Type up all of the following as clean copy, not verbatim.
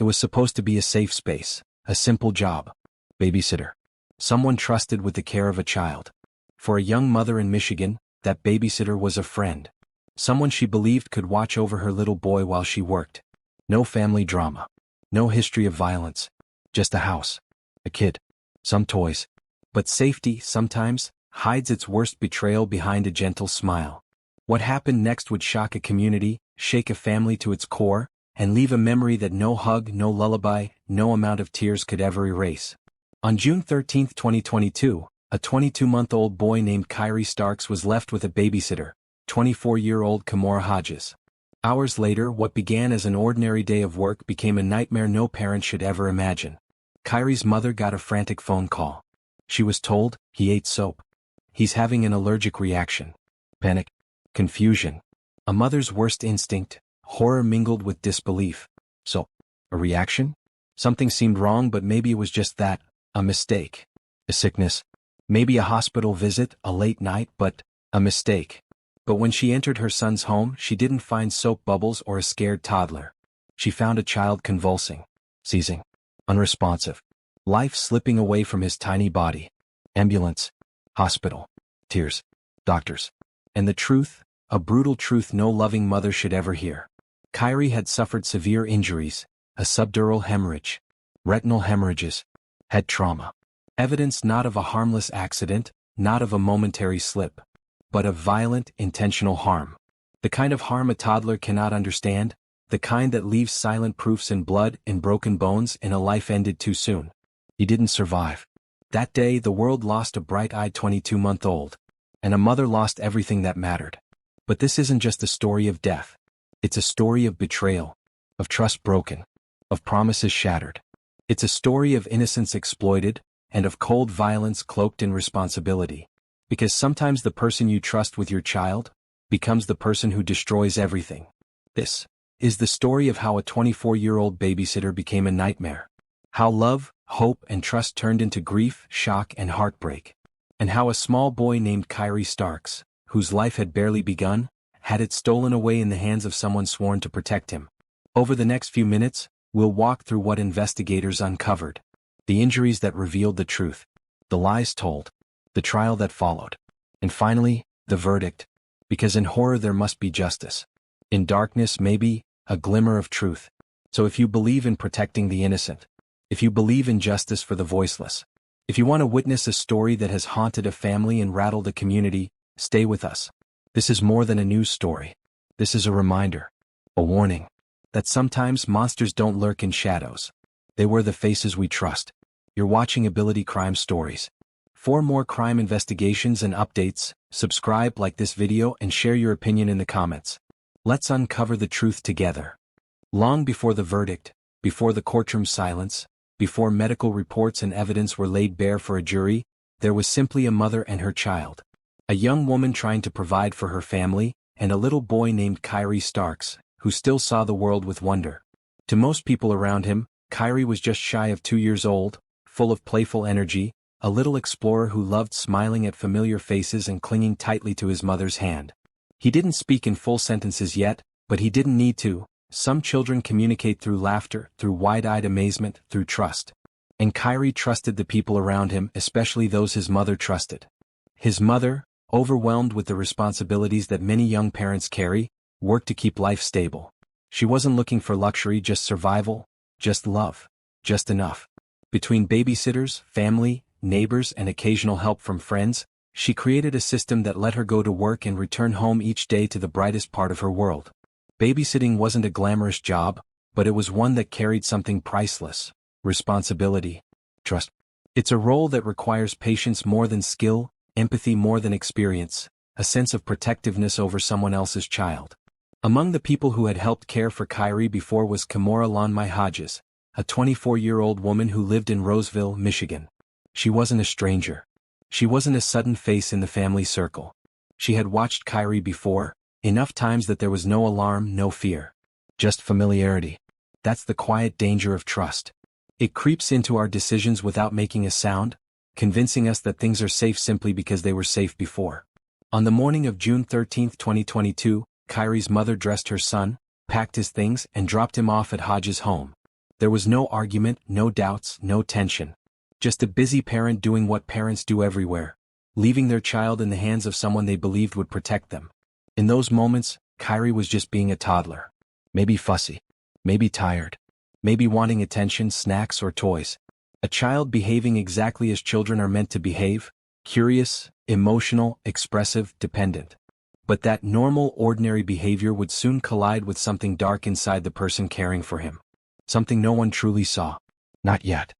It was supposed to be a safe space, a simple job. Babysitter. Someone trusted with the care of a child. For a young mother in Michigan, that babysitter was a friend. Someone she believed could watch over her little boy while she worked. No family drama. No history of violence. Just a house. A kid. Some toys. But safety, sometimes, hides its worst betrayal behind a gentle smile. What happened next would shock a community, shake a family to its core, and leave a memory that no hug, no lullaby, no amount of tears could ever erase. On June 13, 2022, a 22-month-old boy named Kyrie Starks was left with a babysitter, 24-year-old Kimora Hodges. Hours later, what began as an ordinary day of work became a nightmare no parent should ever imagine. Kyrie's mother got a frantic phone call. She was told, "He ate soap. He's having an allergic reaction." Panic. Confusion. A mother's worst instinct, horror mingled with disbelief. So, a reaction? Something seemed wrong, but maybe it was just that, a mistake. A sickness. Maybe a hospital visit, a late night, but a mistake. But when she entered her son's home, she didn't find soap bubbles or a scared toddler. She found a child convulsing, seizing, unresponsive. Life slipping away from his tiny body. Ambulance. Hospital. Tears. Doctors. And the truth, a brutal truth no loving mother should ever hear. Kyrie had suffered severe injuries, a subdural hemorrhage, retinal hemorrhages, head trauma. Evidence not of a harmless accident, not of a momentary slip, but of violent, intentional harm. The kind of harm a toddler cannot understand, the kind that leaves silent proofs in blood, in broken bones, in a life ended too soon. He didn't survive. That day the world lost a bright-eyed 22-month-old. And a mother lost everything that mattered. But this isn't just a story of death. It's a story of betrayal, of trust broken, of promises shattered. It's a story of innocence exploited, and of cold violence cloaked in responsibility. Because sometimes the person you trust with your child becomes the person who destroys everything. This is the story of how a 24-year-old babysitter became a nightmare. How love, hope, and trust turned into grief, shock, and heartbreak. And how a small boy named Kyrie Starks, whose life had barely begun, had it stolen away in the hands of someone sworn to protect him. Over the next few minutes, we'll walk through what investigators uncovered. The injuries that revealed the truth. The lies told. The trial that followed. And finally, the verdict. Because in horror there must be justice. In darkness maybe, a glimmer of truth. So if you believe in protecting the innocent, if you believe in justice for the voiceless, if you want to witness a story that has haunted a family and rattled a community, stay with us. This is more than a news story. This is a reminder, a warning, that sometimes monsters don't lurk in shadows. They wear the faces we trust. You're watching Ability Crime Stories. For more crime investigations and updates, subscribe, like this video, and share your opinion in the comments. Let's uncover the truth together. Long before the verdict, before the courtroom silence, before medical reports and evidence were laid bare for a jury, there was simply a mother and her child. A young woman trying to provide for her family, and a little boy named Kyrie Starks, who still saw the world with wonder. To most people around him, Kyrie was just shy of 2 years old, full of playful energy, a little explorer who loved smiling at familiar faces and clinging tightly to his mother's hand. He didn't speak in full sentences yet, but he didn't need to. Some children communicate through laughter, through wide-eyed amazement, through trust. And Kyrie trusted the people around him, especially those his mother trusted. His mother, overwhelmed with the responsibilities that many young parents carry, worked to keep life stable. She wasn't looking for luxury, just survival, just love, just enough. Between babysitters, family, neighbors, and occasional help from friends, she created a system that let her go to work and return home each day to the brightest part of her world. Babysitting wasn't a glamorous job, but it was one that carried something priceless: responsibility, trust. It's a role that requires patience more than skill, empathy more than experience, a sense of protectiveness over someone else's child. Among the people who had helped care for Kyrie before was Kimora Hodges, a 24-year-old woman who lived in Roseville, Michigan. She wasn't a stranger. She wasn't a sudden face in the family circle. She had watched Kyrie before, enough times that there was no alarm, no fear. Just familiarity. That's the quiet danger of trust. It creeps into our decisions without making a sound, convincing us that things are safe simply because they were safe before. On the morning of June 13, 2022, Kyrie's mother dressed her son, packed his things, and dropped him off at Hodges' home. There was no argument, no doubts, no tension. Just a busy parent doing what parents do everywhere, leaving their child in the hands of someone they believed would protect them. In those moments, Kyrie was just being a toddler. Maybe fussy. Maybe tired. Maybe wanting attention, snacks, or toys. A child behaving exactly as children are meant to behave: curious, emotional, expressive, dependent. But that normal, ordinary behavior would soon collide with something dark inside the person caring for him. Something no one truly saw. Not yet.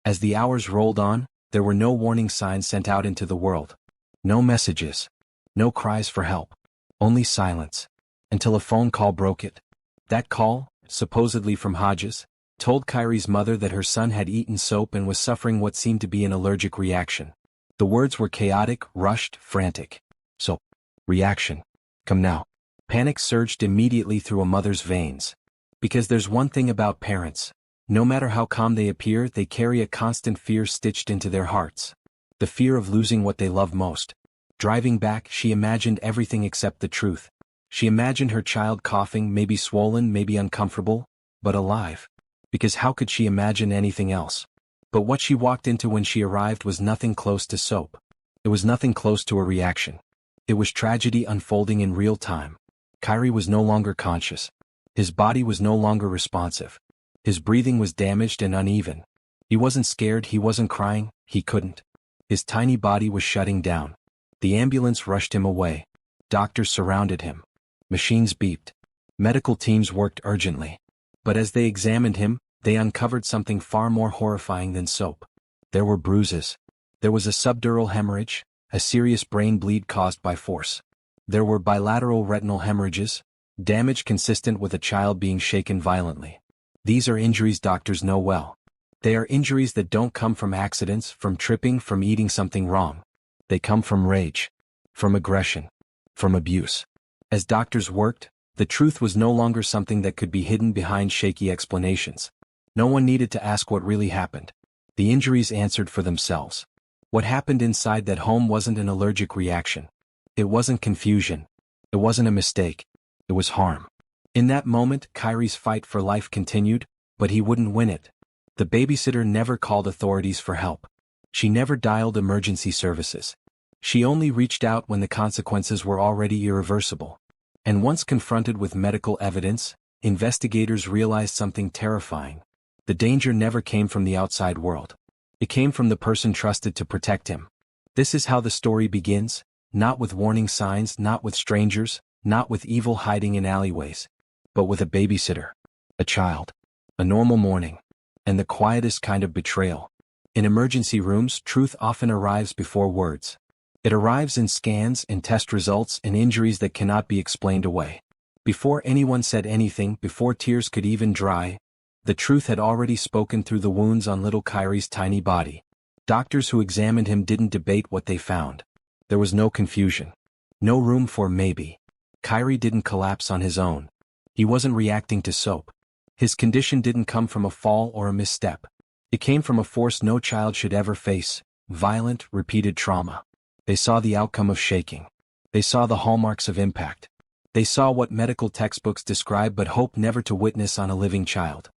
As the hours rolled on, there were no warning signs sent out into the world. No messages. No cries for help. Only silence. Until a phone call broke it. That call, supposedly from Hodges, told Kyrie's mother that her son had eaten soap and was suffering what seemed to be an allergic reaction. The words were chaotic, rushed, frantic. Soap. Reaction. Come now. Panic surged immediately through a mother's veins. Because there's one thing about parents. No matter how calm they appear, they carry a constant fear stitched into their hearts. The fear of losing what they love most. Driving back, she imagined everything except the truth. She imagined her child coughing, maybe swollen, maybe uncomfortable, but alive. Because how could she imagine anything else? But what she walked into when she arrived was nothing close to soap. It was nothing close to a reaction. It was tragedy unfolding in real time. Kyrie was no longer conscious. His body was no longer responsive. His breathing was damaged and uneven. He wasn't scared, he wasn't crying, he couldn't. His tiny body was shutting down. The ambulance rushed him away. Doctors surrounded him. Machines beeped. Medical teams worked urgently. But as they examined him, they uncovered something far more horrifying than soap. There were bruises. There was a subdural hemorrhage, a serious brain bleed caused by force. There were bilateral retinal hemorrhages, damage consistent with a child being shaken violently. These are injuries doctors know well. They are injuries that don't come from accidents, from tripping, from eating something wrong. They come from rage, from aggression, from abuse. As doctors worked, the truth was no longer something that could be hidden behind shaky explanations. No one needed to ask what really happened. The injuries answered for themselves. What happened inside that home wasn't an allergic reaction. It wasn't confusion. It wasn't a mistake. It was harm. In that moment, Kyrie's fight for life continued, but he wouldn't win it. The babysitter never called authorities for help. She never dialed emergency services. She only reached out when the consequences were already irreversible. And once confronted with medical evidence, investigators realized something terrifying. The danger never came from the outside world. It came from the person trusted to protect him. This is how the story begins, not with warning signs, not with strangers, not with evil hiding in alleyways, but with a babysitter, a child, a normal morning, and the quietest kind of betrayal. In emergency rooms, truth often arrives before words. It arrives in scans, in test results, in injuries that cannot be explained away. Before anyone said anything, before tears could even dry, the truth had already spoken through the wounds on little Kyrie's tiny body. Doctors who examined him didn't debate what they found. There was no confusion. No room for maybe. Kyrie didn't collapse on his own. He wasn't reacting to soap. His condition didn't come from a fall or a misstep. It came from a force no child should ever face: violent, repeated trauma. They saw the outcome of shaking. They saw the hallmarks of impact. They saw what medical textbooks describe but hope never to witness on a living child.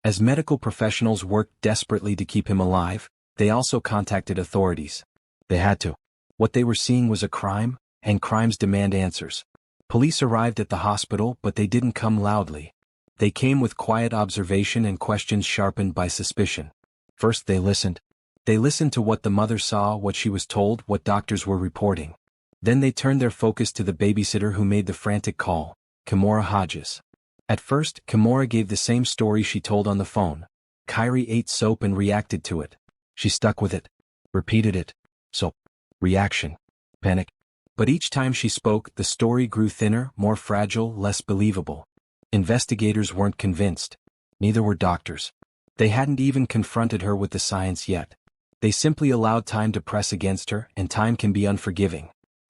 As medical professionals worked desperately to keep him alive, they also contacted authorities. They had to. What they were seeing was a crime, and crimes demand answers. Police arrived at the hospital, but they didn't come loudly. They came with quiet observation and questions sharpened by suspicion. First they listened. They listened to what the mother saw, what she was told, what doctors were reporting. Then they turned their focus to the babysitter who made the frantic call, Kimora Hodges. At first, Kimora gave the same story she told on the phone. Kyrie ate soap and reacted to it. She stuck with it. Repeated it. Soap. Reaction. Panic. But each time she spoke, the story grew thinner, more fragile, less believable. Investigators weren't convinced. Neither were doctors. They hadn't even confronted her with the science yet. They simply allowed time to press against her, and time can be unforgiving.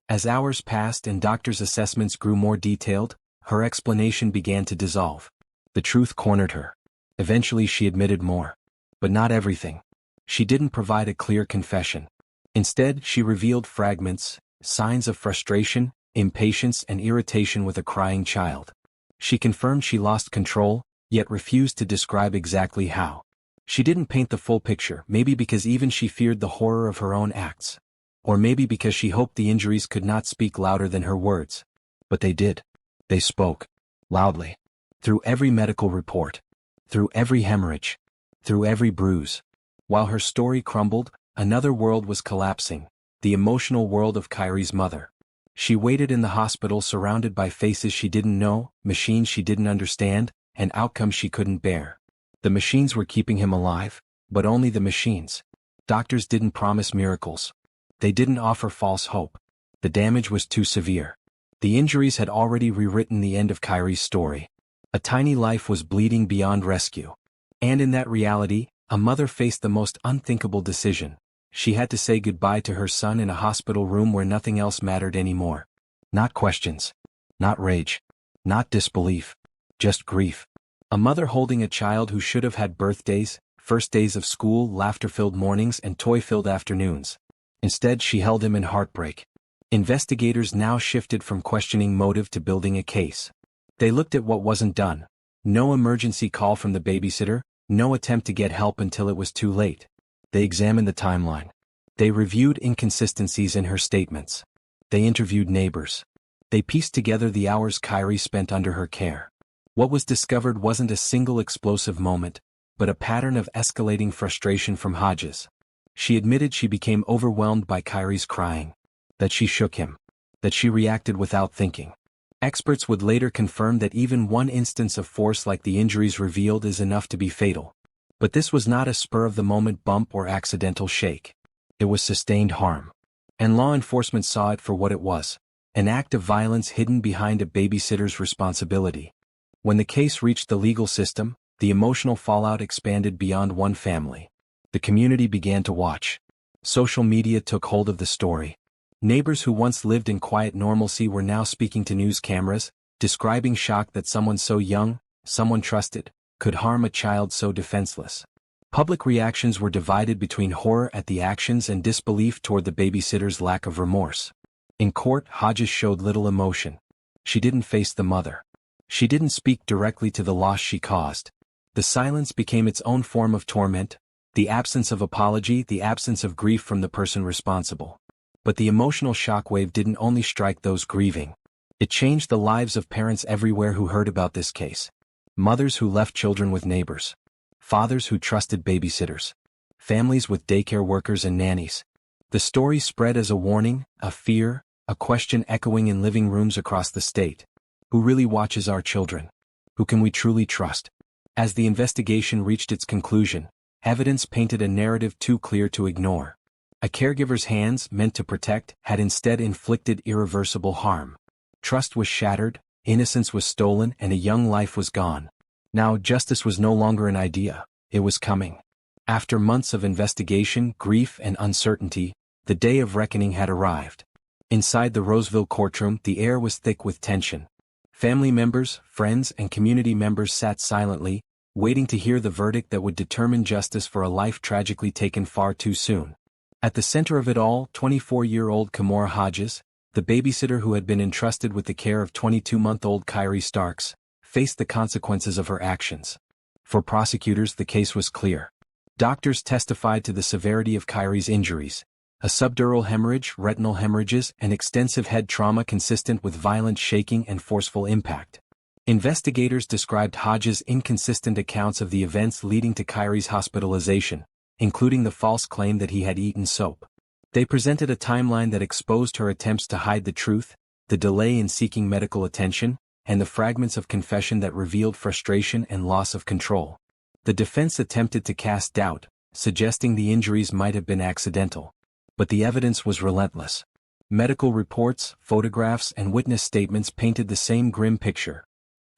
As hours passed and doctors' assessments grew more detailed, her explanation began to dissolve. The truth cornered her. Eventually she admitted more. But not everything. She didn't provide a clear confession. Instead, she revealed fragments, signs of frustration, impatience, and irritation with a crying child. She confirmed she lost control, yet refused to describe exactly how. She didn't paint the full picture, maybe because even she feared the horror of her own acts. Or maybe because she hoped the injuries could not speak louder than her words. But they did. They spoke. Loudly. Through every medical report. Through every hemorrhage. Through every bruise. While her story crumbled, another world was collapsing, the emotional world of Kyrie's mother. She waited in the hospital surrounded by faces she didn't know, machines she didn't understand, and outcomes she couldn't bear. The machines were keeping him alive, but only the machines. Doctors didn't promise miracles. They didn't offer false hope. The damage was too severe. The injuries had already rewritten the end of Kyrie's story. A tiny life was bleeding beyond rescue. And in that reality, a mother faced the most unthinkable decision. She had to say goodbye to her son in a hospital room where nothing else mattered anymore. Not questions. Not rage. Not disbelief. Just grief. A mother holding a child who should have had birthdays, first days of school, laughter-filled mornings, and toy-filled afternoons. Instead, she held him in heartbreak. Investigators now shifted from questioning motive to building a case. They looked at what wasn't done. No emergency call from the babysitter, no attempt to get help until it was too late. They examined the timeline. They reviewed inconsistencies in her statements. They interviewed neighbors. They pieced together the hours Kyrie spent under her care. What was discovered wasn't a single explosive moment, but a pattern of escalating frustration from Hodges. She admitted she became overwhelmed by Kyrie's crying. That she shook him. That she reacted without thinking. Experts would later confirm that even one instance of force like the injuries revealed is enough to be fatal. But this was not a spur-of-the-moment bump or accidental shake. It was sustained harm. And law enforcement saw it for what it was. An act of violence hidden behind a babysitter's responsibility. When the case reached the legal system, the emotional fallout expanded beyond one family. The community began to watch. Social media took hold of the story. Neighbors who once lived in quiet normalcy were now speaking to news cameras, describing shock that someone so young, someone trusted, could harm a child so defenseless. Public reactions were divided between horror at the actions and disbelief toward the babysitter's lack of remorse. In court, Hodges showed little emotion. She didn't face the mother. She didn't speak directly to the loss she caused. The silence became its own form of torment, the absence of apology, the absence of grief from the person responsible. But the emotional shockwave didn't only strike those grieving. It changed the lives of parents everywhere who heard about this case. Mothers who left children with neighbors. Fathers who trusted babysitters. Families with daycare workers and nannies. The story spread as a warning, a fear, a question echoing in living rooms across the state. Who really watches our children? Who can we truly trust? As the investigation reached its conclusion, evidence painted a narrative too clear to ignore. A caregiver's hands, meant to protect, had instead inflicted irreversible harm. Trust was shattered, innocence was stolen, and a young life was gone. Now justice was no longer an idea, it was coming. After months of investigation, grief, and uncertainty, the day of reckoning had arrived. Inside the Roseville courtroom, the air was thick with tension. Family members, friends, and community members sat silently, waiting to hear the verdict that would determine justice for a life tragically taken far too soon. At the center of it all, 24-year-old Kimora Hodges, the babysitter who had been entrusted with the care of 22-month-old Kyrie Starks, faced the consequences of her actions. For prosecutors, the case was clear. Doctors testified to the severity of Kyrie's injuries: a subdural hemorrhage, retinal hemorrhages, and extensive head trauma consistent with violent shaking and forceful impact. Investigators described Hodges' inconsistent accounts of the events leading to Kyrie's hospitalization, including the false claim that he had eaten soap. They presented a timeline that exposed her attempts to hide the truth, the delay in seeking medical attention, and the fragments of confession that revealed frustration and loss of control. The defense attempted to cast doubt, suggesting the injuries might have been accidental. But the evidence was relentless. Medical reports, photographs, and witness statements painted the same grim picture.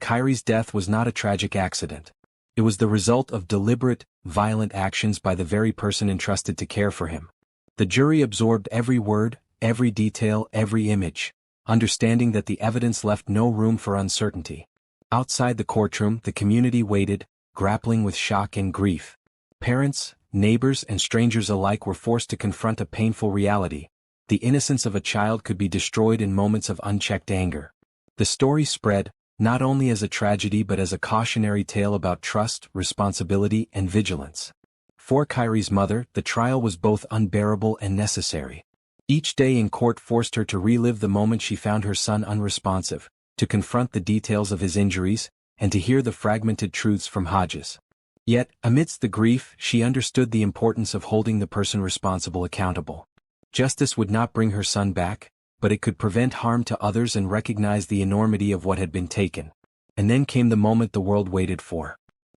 Kyrie's death was not a tragic accident. It was the result of deliberate, violent actions by the very person entrusted to care for him. The jury absorbed every word, every detail, every image, understanding that the evidence left no room for uncertainty. Outside the courtroom, the community waited, grappling with shock and grief. Parents, neighbors, and strangers alike were forced to confront a painful reality. The innocence of a child could be destroyed in moments of unchecked anger. The story spread, not only as a tragedy but as a cautionary tale about trust, responsibility, and vigilance. For Kyrie's mother, the trial was both unbearable and necessary. Each day in court forced her to relive the moment she found her son unresponsive, to confront the details of his injuries, and to hear the fragmented truths from Hodges. Yet, amidst the grief, she understood the importance of holding the person responsible accountable. Justice would not bring her son back, but it could prevent harm to others and recognize the enormity of what had been taken. And then came the moment the world waited for.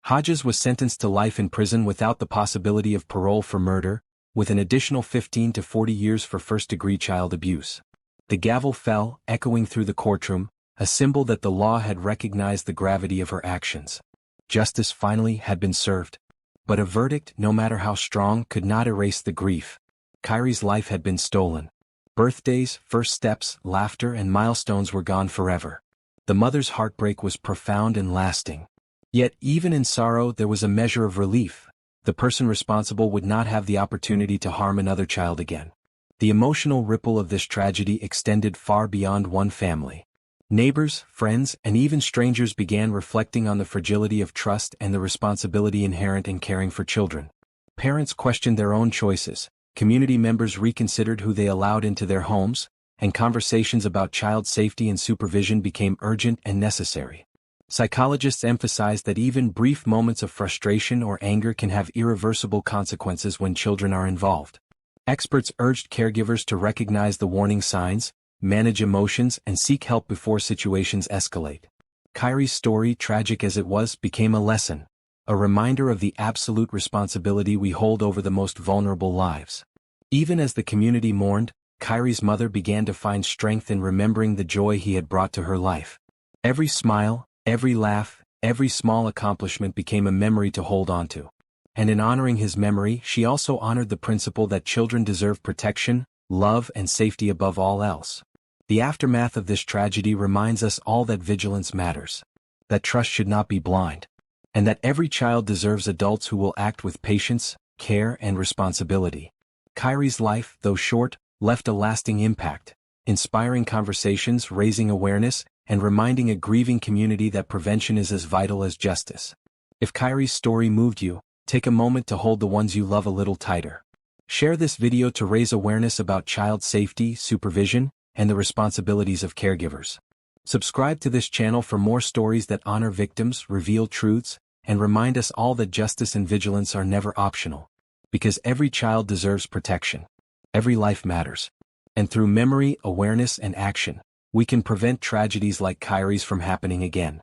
Hodges was sentenced to life in prison without the possibility of parole for murder, with an additional 15 to 40 years for first-degree child abuse. The gavel fell, echoing through the courtroom, a symbol that the law had recognized the gravity of her actions. Justice finally had been served. But a verdict, no matter how strong, could not erase the grief. Kyrie's life had been stolen. Birthdays, first steps, laughter, and milestones were gone forever. The mother's heartbreak was profound and lasting. Yet, even in sorrow, there was a measure of relief. The person responsible would not have the opportunity to harm another child again. The emotional ripple of this tragedy extended far beyond one family. Neighbors, friends, and even strangers began reflecting on the fragility of trust and the responsibility inherent in caring for children. Parents questioned their own choices, community members reconsidered who they allowed into their homes, and conversations about child safety and supervision became urgent and necessary. Psychologists emphasized that even brief moments of frustration or anger can have irreversible consequences when children are involved. Experts urged caregivers to recognize the warning signs, manage emotions, and seek help before situations escalate. Kyrie's story, tragic as it was, became a lesson, a reminder of the absolute responsibility we hold over the most vulnerable lives. Even as the community mourned, Kyrie's mother began to find strength in remembering the joy he had brought to her life. Every smile, every laugh, every small accomplishment became a memory to hold on to. And in honoring his memory, she also honored the principle that children deserve protection, love, and safety above all else. The aftermath of this tragedy reminds us all that vigilance matters, that trust should not be blind, and that every child deserves adults who will act with patience, care, and responsibility. Kyrie's life, though short, left a lasting impact, inspiring conversations, raising awareness, and reminding a grieving community that prevention is as vital as justice. If Kyrie's story moved you, take a moment to hold the ones you love a little tighter. Share this video to raise awareness about child safety, supervision, and the responsibilities of caregivers. Subscribe to this channel for more stories that honor victims, reveal truths, and remind us all that justice and vigilance are never optional. Because every child deserves protection. Every life matters. And through memory, awareness, and action, we can prevent tragedies like Kyrie's from happening again.